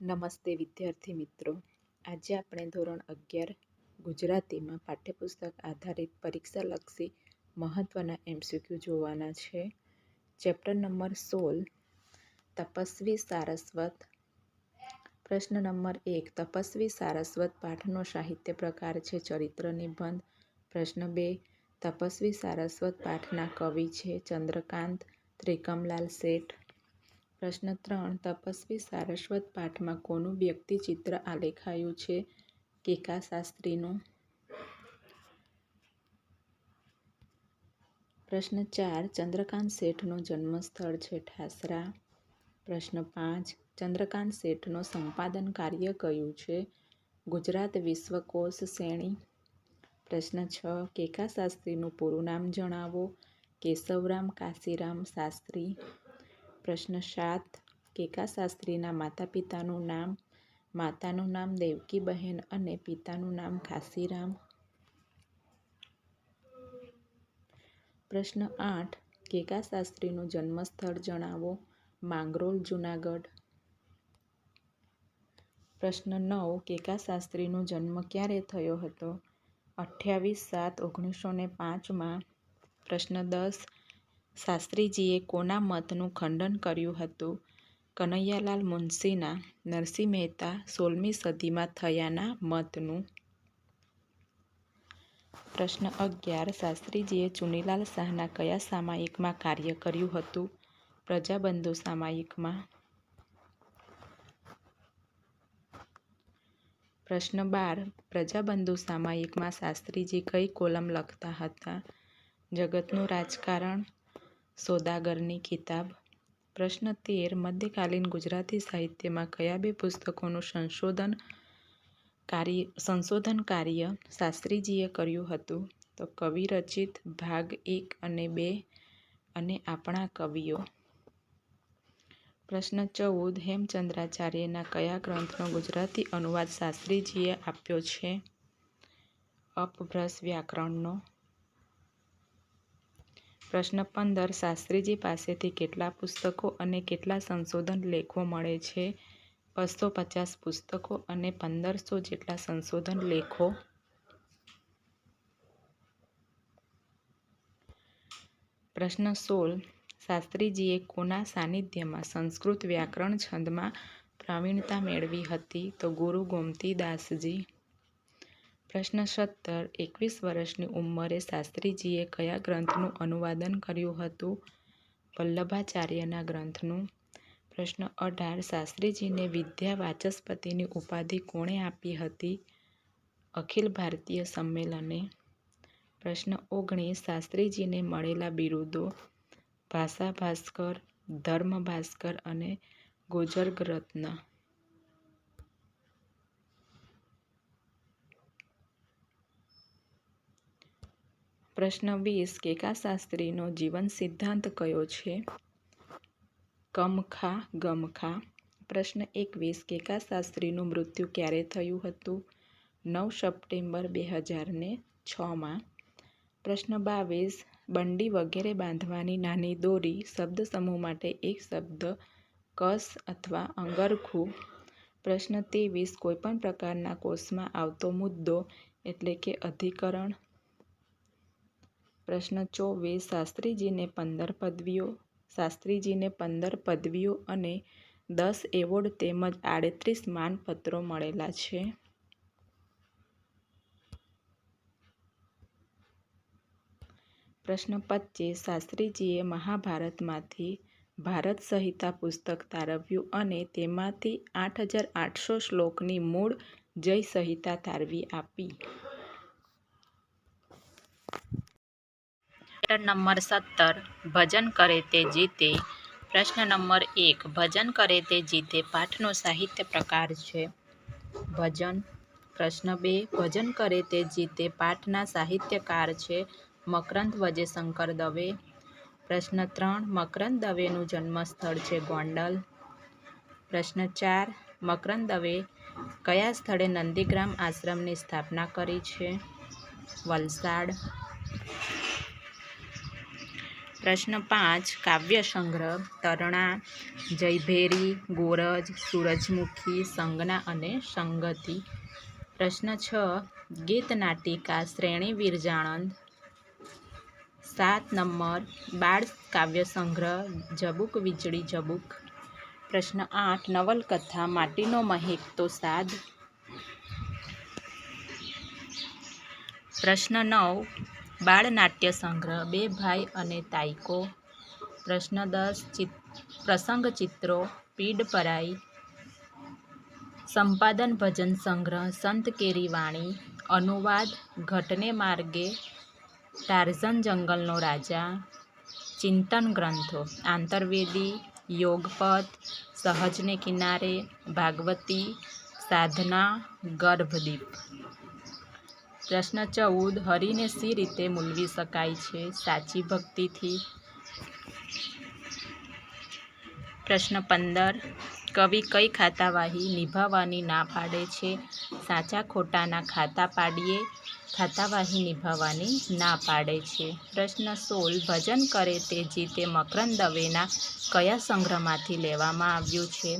નમસ્તે વિદ્યાર્થી મિત્રો, આજે આપણે ધોરણ 11 ગુજરાતીમાં પાઠ્યપુસ્તક આધારિત પરીક્ષાલક્ષી મહત્વના MCQ જોવાના છે. ચેપ્ટર નંબર 16 તપસ્વી સારસ્વત. પ્રશ્ન નંબર 1 તપસ્વી સારસ્વત પાઠનો સાહિત્ય પ્રકાર છે ચરિત્ર નિબંધ. પ્રશ્ન 2 તપસ્વી સારસ્વત પાઠના કવિ છે ચંદ્રકાંત ત્રિકમલાલ શેઠ. પ્રશ્ન 3 તપસ્વી સારસ્વત પાઠમાં કોનું વ્યક્તિચિત્ર આલેખાયું છે? કેકા શાસ્ત્રીનું. પ્રશ્ન 4 ચંદ્રકાંત શેઠનું જન્મસ્થળ છે ઠાસરા. પ્રશ્ન 5 ચંદ્રકાંત શેઠનું સંપાદન કાર્ય કયું છે? ગુજરાત વિશ્વકોશ શ્રેણી. પ્રશ્ન 6 કેકા શાસ્ત્રીનું પૂરું નામ જણાવો. કેશવરામ કાશીરામ શાસ્ત્રી. પ્રશ્ન 7 કેકા શાસ્ત્રીના માતા પિતાનું નામ. માતાનું નામ દેવકીબહેન અને પિતાનું નામ કાશીરામ. પ્રશ્ન 8 કેકા શાસ્ત્રીનું જન્મસ્થળ જણાવો. માંગરોળ જુનાગઢ. પ્રશ્ન 9 કેકા શાસ્ત્રીનો જન્મ ક્યારે થયો હતો? 28/7/1905. પ્રશ્ન 10 શાસ્ત્રીજીએ કોના મતનું ખંડન કર્યું હતું? કનૈયાલાલ મુનશીના નરસિંહ મહેતા 16મી સદીમાં થયાના મતનું. પ્રશ્ન 11 શાસ્ત્રીજીએ ચુનીલાલ શાહના કયા સામાયિકમાં કાર્ય કર્યું હતું? પ્રજાબંધુ સામાયિકમાં. પ્રશ્ન 12 પ્રજાબંધુ સામાયિકમાં શાસ્ત્રીજી કઈ કોલમ લખતા હતા? જગતનું રાજકારણ, સોદાગરની કિતાબ. પ્રશ્ન 13 મધ્યકાલીન ગુજરાતી સાહિત્યમાં કયા બે પુસ્તકોનું સંશોધન કાર્ય શાસ્ત્રીજીએ કર્યું હતું? તો કવિરચિત ભાગ 1 અને 2 અને આપણા કવિઓ. પ્રશ્ન 14 હેમચંદ્રાચાર્યના કયા ગ્રંથનો ગુજરાતી અનુવાદ શાસ્ત્રીજીએ આપ્યો છે? અપભ્રંશ વ્યાકરણનો. પ્રશ્ન 15 શાસ્ત્રીજી પાસેથી કેટલા પુસ્તકો અને કેટલા સંશોધન લેખો મળે છે? 250 પુસ્તકો અને 1500 જેટલા સંશોધન લેખો. પ્રશ્ન 16 શાસ્ત્રીજીએ કોના સાનિધ્યમાં સંસ્કૃત વ્યાકરણ છંદમાં પ્રવીણતા મેળવી હતી? તો ગુરુ ગોમતીદાસજી. પ્રશ્ન 17 21 વર્ષની ઉંમરે શાસ્ત્રીજીએ કયા ગ્રંથનું અનુવાદન કર્યું હતું? વલ્લભાચાર્યના ગ્રંથનું. પ્રશ્ન 18 શાસ્ત્રીજીને વિદ્યા વાચસ્પતિની ઉપાધિ કોણે આપી હતી? અખિલ ભારતીય સંમેલને. પ્રશ્ન 19 શાસ્ત્રીજીને મળેલા બિરુદો. ભાષા ભાસ્કર, ધર્મ ભાસ્કર અને ગોજર્ગ રત્ન. પ્રશ્ન 20 કેકા શાસ્ત્રીનો જીવન સિદ્ધાંત કયો છે? કમખા ગમખા. પ્રશ્ન 21 કેકા શાસ્ત્રીનું મૃત્યુ ક્યારે થયું હતું? 9 સપ્ટેમ્બર 2006. પ્રશ્ન 22 બંડી વગેરે બાંધવાની નાની દોરી શબ્દ સમૂહ માટે એક શબ્દ કસ અથવા અંગરખું. પ્રશ્ન 23 કોઈપણ પ્રકારના કોષમાં આવતો મુદ્દો એટલે કે અધિકરણ. પ્રશ્ન 24 શાસ્ત્રીજીને 15 પદવીઓ અને 10 એવોર્ડ તેમજ 38 માનપત્રો મળેલા છે. પ્રશ્ન 25 શાસ્ત્રીજીએ મહાભારતમાંથી ભારત સંહિતા પુસ્તક તારવ્યું અને તેમાંથી 8800 શ્લોકની મૂળ જય સંહિતા તારવી આપી. ચેપ્ટર નંબર 17 ભજન કરે તે જીતે. પ્રશ્ન નંબર 1 ભજન કરે તે જીતે પાઠનો સાહિત્ય પ્રકાર છે ભજન. પ્રશ્ન 2 ભજન કરે તે જીતે પાઠના સાહિત્યકાર છે મકરંદ વજેશંકર દવે. પ્રશ્ન 3 મકરંદ દવેનું જન્મસ્થળ છે ગોંડલ. પ્રશ્ન 4 મકરંદ દવે કયા સ્થળે નંદીગ્રામ આશ્રમની સ્થાપના કરી છે? વલસાડ. પ્રશ્ન 5 કાવ્ય સંગ્રહ તરણા, જયભેરી, ગોરજ, સૂરજમુખી, સંજ્ઞા અને સંગતિ. પ્રશ્ન 6 ગીત નાટિકા શ્રેણી વિરજાનંદ. 7 નંબર બાળ કાવ્ય સંગ્રહ ઝબૂક વીજળી ઝબૂક. પ્રશ્ન 8 નવલકથા માટીનો મહેક તો સાદ. પ્રશ્ન 9 બાળ નાટ્ય સંગ્રહ બે ભાઈ અને તાઇકો. પ્રશ્ન 10 પ્રસંગ ચિત્રો પીડ પરાઈ. સંપાદન ભજન સંગ્રહ સંત કેરી વાણી. અનુવાદ ઘટને માર્ગે ટાર્ઝન જંગલનો રાજા. ચિંતન ગ્રંથો આંતરવેદી, યોગપદ, સહજને કિનારે, ભાગવતી, સાધના, ગર્ભદીપ. પ્રશ્ન 14 હરિને સી રીતે મૂલવી શકાય છે? સાચી ભક્તિથી. પ્રશ્ન 15 કવિ કઈ ખાતાવાહી નિભાવવાની ના પાડે છે? સાચા ખોટાના ખાતા પાડીએ ખાતાવાહી નિભાવવાની ના પાડે છે. પ્રશ્ન 16 ભજન કરે તે જીતે મકરંદ દવેના કયા સંગ્રહમાંથી લેવામાં આવ્યું છે?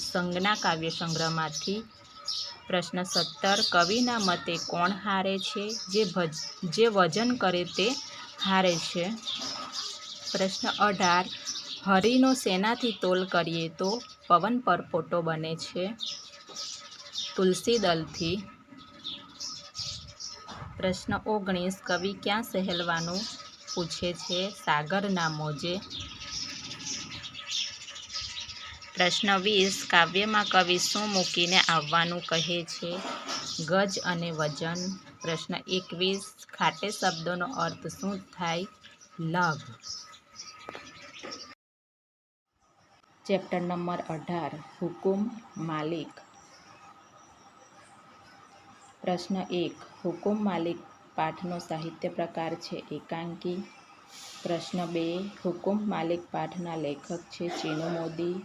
સંજ્ઞા કાવ્ય સંગ્રહમાંથી. પ્રશ્ન 17 કવિના મતે કોણ હારે છે? જે વજન કરે તે હારે છે. પ્રશ્ન 18 હરિનો શેનાથી તોલ કરીએ તો પવન પરપોટો બને છે? તુલસી દલથી. પ્રશ્ન 19 કવિ ક્યાં સહેલવાનું પૂછે છે? સાગરના મોજે. પ્રશ્ન 20 કાવ્યમાં કવિ શું મૂકીને આવવાનું કહે છે? ગજ અને વજન. પ્રશ્ન 21 ખાટે શબ્દનો અર્થ શું થાય? લાભ. ચેપ્ટર નંબર 18 હુકુમ માલિક. પ્રશ્ન 1 હુકુમ માલિક પાઠનો સાહિત્ય પ્રકાર છે એકાંકી. પ્રશ્ન 2 હુકુમ માલિક પાઠના લેખક છે ચીનુ મોદી.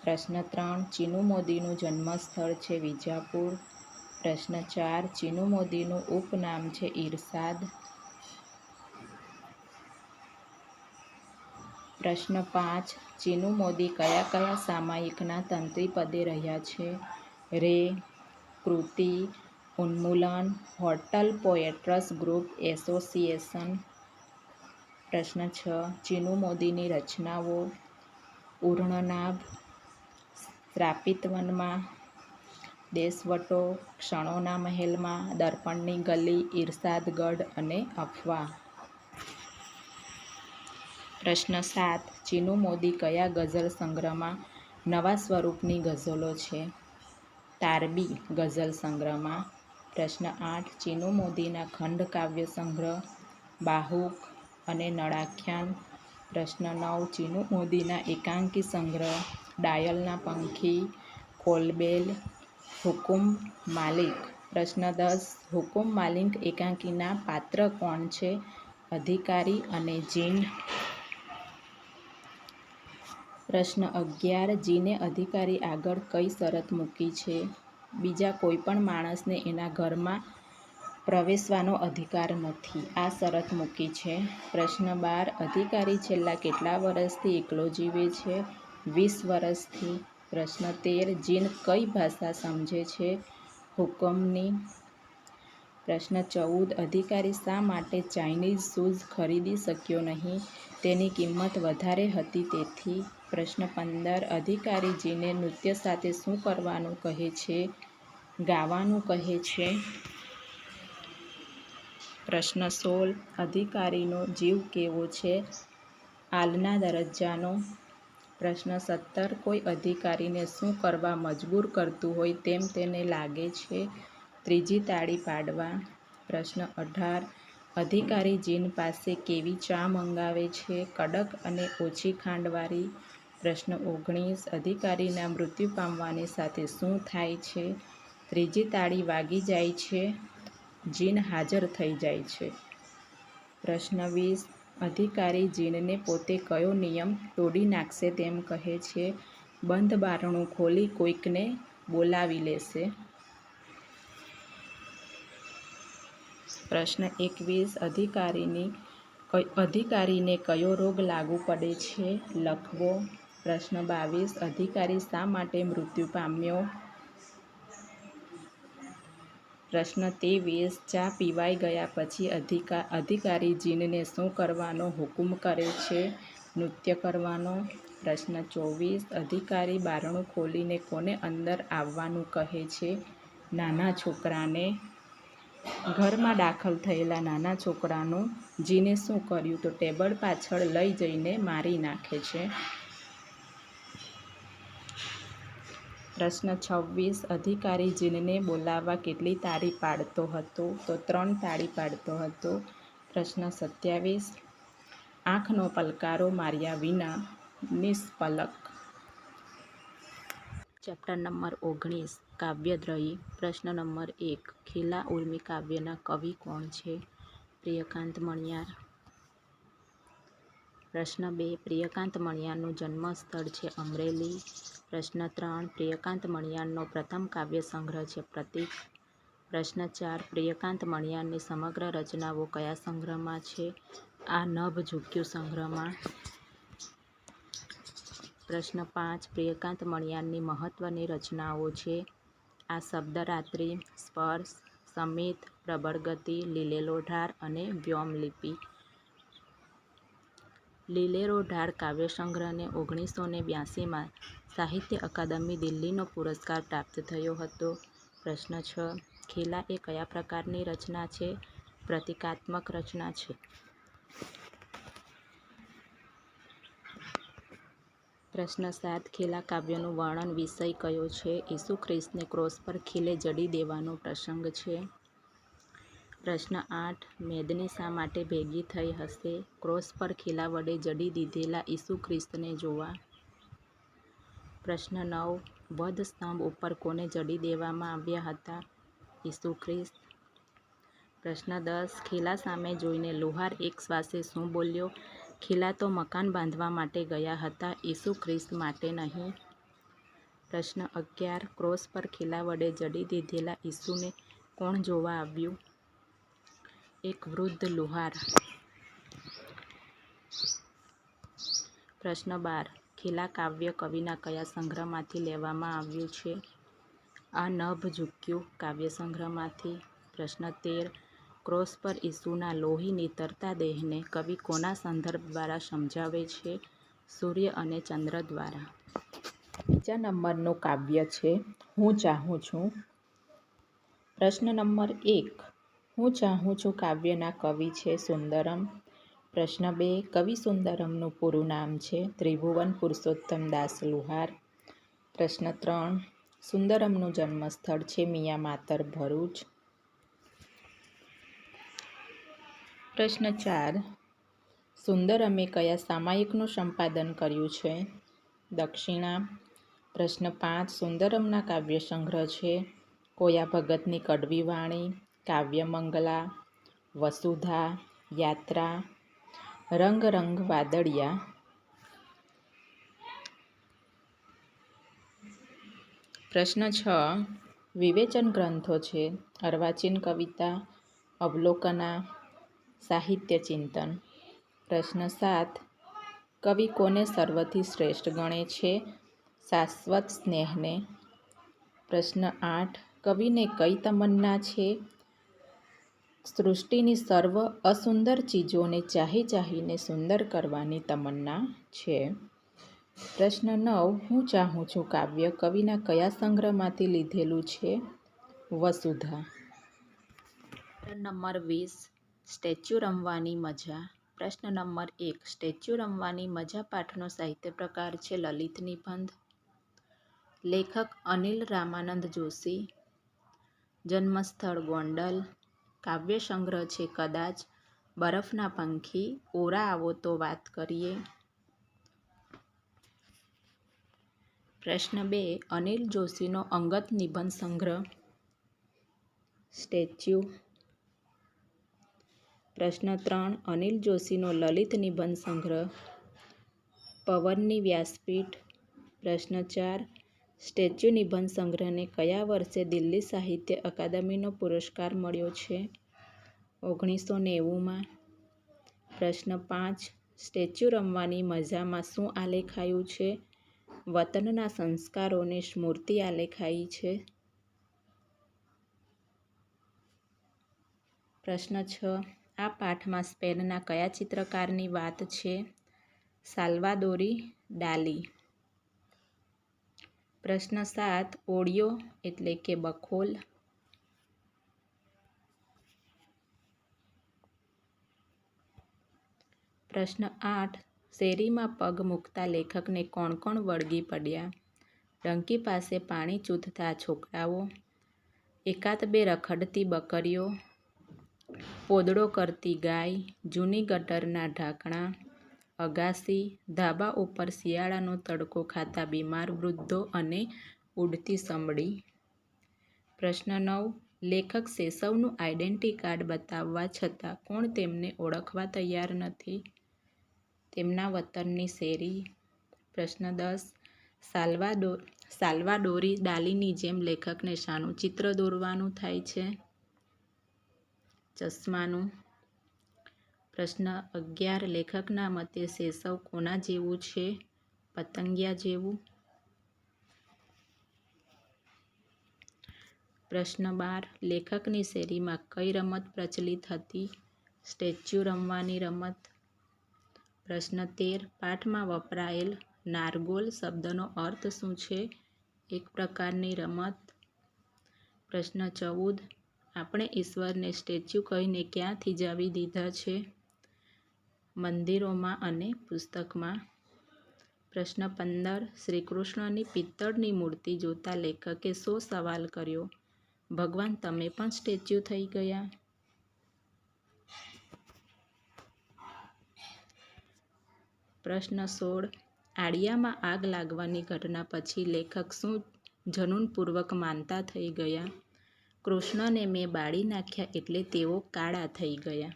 પ્રશ્ન 3 ચીનુ મોદીનું જન્મસ્થળ છે વિજાપુર. પ્રશ્ન 4 ચીનુ મોદીનું ઉપનામ છે ઇરશાદ. પ્રશ્ન 5 ચીનુ મોદી કયા કયા સામાયિકના તંત્રીપદે રહ્યા છે? રે, કૃતિ, ઉન્મૂલન, હોટલ પોએટ્રસ ગ્રુપ એસોસિએશન. પ્રશ્ન 6 ચીનુ મોદીની રચનાઓ ઉર્ણનાભ, શ્રાપિત વનમાં, દેશવટો, ક્ષણોના મહેલમાં, દર્પણની ગલી, ઇરશાદગઢ અને અફવા. પ્રશ્ન 7 ચીનુ મોદી કયા ગઝલ સંગ્રહમાં નવા સ્વરૂપની ગઝલો છે? તારબી ગઝલ સંગ્રહમાં. પ્રશ્ન 8 ચીનુ મોદીના ખંડ કાવ્ય સંગ્રહ બાહુક અને નળાખ્યાન. પ્રશ્ન 9 ચીનુ મોદીના એકાંકી સંગ્રહ ડાયલના પંખી, કોલબેલ, હુકુમ માલિક. પ્રશ્ન 10 હુકુમ માલિક એકાંકીના પાત્ર કોણ છે? અધિકારી અને જીન. પ્રશ્ન 11 જીને અધિકારી આગળ કઈ શરત મૂકી છે? બીજા કોઈ પણ માણસને એના ઘરમાં પ્રવેશવાનો અધિકાર નથી આ શરત મૂકી છે. પ્રશ્ન 12 અધિકારી છેલ્લા કેટલા વર્ષથી એકલો જીવે છે? 20 વર્ષથી. પ્રશ્ન 13 જીન કઈ ભાષા સમજે છે? હુકમની. પ્રશ્ન 14 અધિકારી શા માટે ચાઇનીઝ શૂઝ ખરીદી શક્યો નહીં? તેની કિંમત વધારે હતી તેથી. પ્રશ્ન 15 અધિકારી જીને નૃત્ય સાથે શું કરવાનું કહે છે? ગાવાનું કહે છે. પ્રશ્ન 16 અધિકારીનો જીવ કેવો છે? આલના દરજ્જાનો. પ્રશ્ન 17 કોઈ અધિકારીને શું કરવા મજબૂર કરતું હોય તેમ તેને લાગે છે? ત્રીજી તાળી પાડવા. પ્રશ્ન 18 અધિકારી જીન પાસે કેવી ચા મંગાવે છે? કડક અને ઓછી ખાંડવાળી. પ્રશ્ન 19 અધિકારીના મૃત્યુ પામવાની સાથે શું થાય છે? ત્રીજી તાળી વાગી જાય છે. જીન હાજર થઈ જાય છે. પ્રશ્ન 20 અધિકારી જીનને પોતે કયો નિયમ તોડી નાખશે તેમ કહે છે? બંધ બારણું ખોલી કોઈકને બોલાવી લેશે. પ્રશ્ન 21 અધિકારીની અધિકારીને કયો રોગ લાગુ પડે છે? લખવો. પ્રશ્ન 22. અધિકારી શા માટે મૃત્યુ પામ્યો? પ્રશ્ન 23. ચા પીવાઈ ગયા પછી અધિકારી જીનને શું કરવાનો હુકુમ કરે છે? નૃત્ય કરવાનો. પ્રશ્ન 24. અધિકારી બારણું ખોલીને કોને અંદર આવવાનું કહે છે? નાના છોકરાને. ઘરમાં દાખલ થયેલા નાના છોકરાનું જીને શું કર્યું? તો ટેબલ પાછળ લઈ જઈને મારી નાખે છે. પ્રશ્ન 26. અધિકારી જીનને બોલાવવા કેટલી તાળી પાડતો હતો? તો 3 તાળી પાડતો હતો. પ્રશ્ન 27. આંખનો પલકારો માર્યા વિના નિષ્પલક. Chapter number 19. કાવ્યદ્રયી. પ્રશ્ન નંબર 1. ખીલા ઉર્મી કાવ્યના કવિ કોણ છે? પ્રિયકાંત મણિયાર. પ્રશ્ન 2. પ્રિયકાંત મણિયારનું જન્મસ્થળ છે અમરેલી. પ્રશ્ન 3. પ્રિયકાંત મણિયારનો પ્રથમ કાવ્ય સંગ્રહ છે પ્રતીક. પ્રશ્ન 4. પ્રિયકાંત મણિયારની સમગ્ર રચનાઓ કયા સંગ્રહમાં છે? આ નભ ઝૂક્યું સંગ્રહમાં. પ્રશ્ન 5. પ્રિયકાંત મણિયારની મહત્વની રચનાઓ છે. આ શબ્દરાત્રિ, સ્પર્શ, સમિત, પ્રબળ ગતિ, લીલેલો ઢાળ અને વ્યોમલિપિ. લીલેલો ઢાળ કાવ્યસંગ્રહને 1982માં સાહિત્ય અકાદમી દિલ્હીનો પુરસ્કાર પ્રાપ્ત થયો હતો. પ્રશ્ન 6. ખીલા એ કયા પ્રકારની રચના છે? પ્રતીકાત્મક રચના છે. પ્રશ્ન 7. ખીલા કાવ્યનું વર્ણન વિષય કયો છે? ઈસુ ખ્રિસ્તને ક્રોસ પર ખીલે જડી દેવાનો પ્રસંગ છે. પ્રશ્ન 8. મેદની શા માટે ભેગી થઈ હશે? ક્રોસ પર ખીલા વડે જડી દીધેલા ઈસુ ખ્રિસ્તને જોવા. પ્રશ્ન 9. વધસ્તંભ ઉપર કોને જડી દેવામાં આવ્યા હતા? ઈસુ ખ્રિસ્ત. પ્રશ્ન 10. ખીલા સામે જોઈને લુહાર એક શ્વાસે શું બોલ્યો? ખીલા તો મકાન બાંધવા માટે ગયા હતા, ઈસુ ખ્રિસ્ત માટે નહીં. પ્રશ્ન 11. ક્રોસ પર ખીલા વડે જડી દીધેલા ઈસુને કોણ જોવા આવ્યું? એક વૃદ્ધ લુહાર. પ્રશ્ન 12. ખીલા કાવ્ય કવિના કયા સંગ્રહમાંથી લેવામાં આવ્યું છે? આ નભ ઝૂક્યું કાવ્ય સંગ્રહમાંથી. પ્રશ્ન 13. ક્રોસ પર ઈસુના લોહી નીતરતા દેહને કવિ કોના સંદર્ભ દ્વારા સમજાવે છે? સૂર્ય અને ચંદ્ર દ્વારા. બીજા નંબરનું કાવ્ય છે હું ચાહું છું. પ્રશ્ન નંબર 1. હું ચાહું છું કાવ્યના કવિ છે સુંદરમ. પ્રશ્ન 2. કવિ સુંદરમનું પૂરું નામ છે ત્રિભુવન પુરુષોત્તમ દાસ લુહાર. પ્રશ્ન 3. સુંદરમનું જન્મસ્થળ છે મિયાં માતર ભરૂચ. પ્રશ્ન 4. સુંદરમે કયા સામાયિકનું સંપાદન કર્યું છે? દક્ષિણા. પ્રશ્ન 5. સુંદરમના કાવ્ય સંગ્રહ છે કોયા ભગતની કડવી વાણી, કાવ્યમંગલા, વસુધા, યાત્રા, રંગ રંગ વાદળિયા. પ્રશ્ન 6. વિવેચન ગ્રંથો છે અર્વાચીન કવિતા, અવલોકના, સાહિત્ય ચિંતન. પ્રશ્ન 7. કવિ કોને સર્વથી શ્રેષ્ઠ ગણે છે? શાશ્વત સ્નેહને. પ્રશ્ન 8. કવિને કઈ તમન્ના છે? સૃષ્ટિની સર્વ અસુંદર ચીજોને ચાહી ચાહીને સુંદર કરવાની તમન્ના છે. પ્રશ્ન 9. હું ચાહું છું કાવ્ય કવિના કયા સંગ્રહમાંથી લીધેલું છે? વસુધા. નંબર 20. સ્ટેચ્યુ રમવાની મજા. પ્રશ્ન નંબર 1. સ્ટેચ્યુ રમવાની મજા પાઠનો સાહિત્ય પ્રકાર છે લલિત નિબંધ. લેખક અનિલ રામાનંદ જોશી. જન્મસ્થળ ગોંડલ. કાવ્ય સંગ્રહ છે કદાચ. બરફના પંખી, ઓરા આવો તો વાત કરીએ. પ્રશ્ન 2. અનિલ જોશીનો અંગત નિબંધ સંગ્રહ. સ્ટેચ્યુ. પ્રશ્ન 3. અનિલ જોશીનો લલિત નિબંધ સંગ્રહ. પવનની વ્યાસપીઠ. પ્રશ્ન 4. સ્ટેચ્યુ નિબંધ સંગ્રહને કયા વર્ષે દિલ્હી સાહિત્ય અકાદમીનો પુરસ્કાર મળ્યો છે? 1990માં. પ્રશ્ન 5. સ્ટેચ્યુ રમવાની મજામાં શું આલેખાયું છે? વતનના સંસ્કારોની સ્મૃતિ આલેખાઈ છે. પ્રશ્ન 6. આ પાઠમાં સ્પેનના કયા ચિત્રકારની વાત છે? સાલ્વાદોરી ડાલી. પ્રશ્ન 7. ઓડિયો એટલે કે બખોલ. પ્રશ્ન 8. શેરીમાં પગ મૂકતા લેખકને કોણ કોણ વળગી પડ્યા? ડંકી પાસે પાણી ચૂથતા છોકરાઓ, એકાદ બે રખડતી બકરીઓ, પોદળો કરતી ગાય, જૂની ગટરના ઢાંકણા, અગાસી, ધાબા ઉપર શિયાળાનો તડકો ખાતા બીમાર વૃદ્ધો અને ઉડતી સમડી. પ્રશ્ન 9. લેખક સેસવનું આઈડેન્ટિટી કાર્ડ બતાવવા છતાં કોણ તેમને ઓળખવા તૈયાર નથી? તેમના વતનની શેરી. પ્રશ્ન 10. સાલ્વાડોરી ડાલીની જેમ લેખકને શાનું ચિત્ર દોરવાનું થાય છે? ચશ્માનું. પ્રશ્ન 11. લેખકના મતે સેસવ કોના જેવું છે? પતંગિયા જેવું. પ્રશ્ન 12. લેખકની શેરીમાં કઈ રમત પ્રચલિત હતી? સ્ટેચ્યુ રમવાની રમત. પ્રશ્ન 13. પાઠમાં વપરાયેલ નારગોલ શબ્દનો અર્થ શું છે? એક પ્રકારની રમત. પ્રશ્ન 14. આપણે ઈશ્વરને સ્ટેચ્યુ કહીને ક્યાં થીજાવી દીધા છે? મંદિરોમાં અને પુસ્તકમાં. પ્રશ્ન 15. શ્રીકૃષ્ણની પિત્તળની મૂર્તિ જોતા લેખકે શો સવાલ કર્યો? ભગવાન તમે પણ સ્ટેચ્યુ થઈ ગયા? પ્રશ્ન 16. આળિયામાં આગ લાગવાની ઘટના પછી લેખક શું જનૂનપૂર્વક માનતા થઈ ગયા? કૃષ્ણને મેં બાળી નાખ્યા એટલે તેઓ કાળા થઈ ગયા.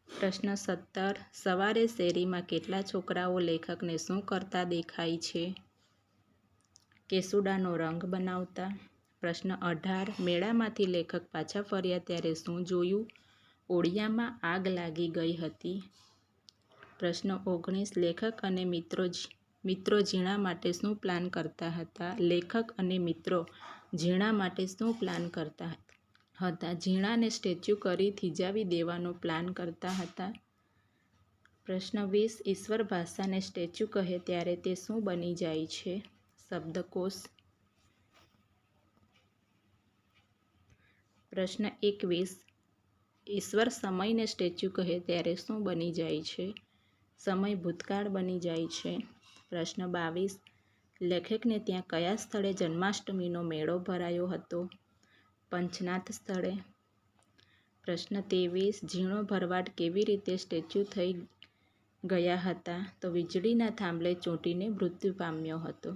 પ્રશ્ન 17. સવારે શેરીમાં કેટલા છોકરાઓ લેખકને શું કરતા દેખાય છે? કેસુડાનો રંગ બનાવતા. પ્રશ્ન 18. મેળામાંથી લેખક પાછા ફર્યા ત્યારે શું જોયું? ઓળિયામાં આગ લાગી ગઈ હતી. પ્રશ્ન 19. લેખક અને મિત્રો ઝીણા માટે શું પ્લાન કરતા હતા? લેખક અને મિત્રો ઝીણા માટે શું પ્લાન કરતા હતા? ઝીણાને સ્ટેચ્યુ કરી થીજાવી દેવાનો પ્લાન કરતા હતા. પ્રશ્ન 20. ઈશ્વર ભાષાને સ્ટેચ્યુ કહે ત્યારે તે શું બની જાય છે? શબ્દકોશ. પ્રશ્ન 21. ઈશ્વર સમયને સ્ટેચ્યુ કહે ત્યારે શું બની જાય છે? સમય ભૂતકાળ બની જાય છે. પ્રશ્ન 22. લેખકને ત્યાં કયા સ્થળે જન્માષ્ટમીનો મેળો ભરાયો હતો? પંચનાથ સ્થળે. પ્રશ્ન 23. ઝીણો ભરવાડ કેવી રીતે સ્ટેચ્યુ થઈ ગયા હતા? તો વીજળીના થાંભલે ચોંટીને મૃત્યુ પામ્યો હતો.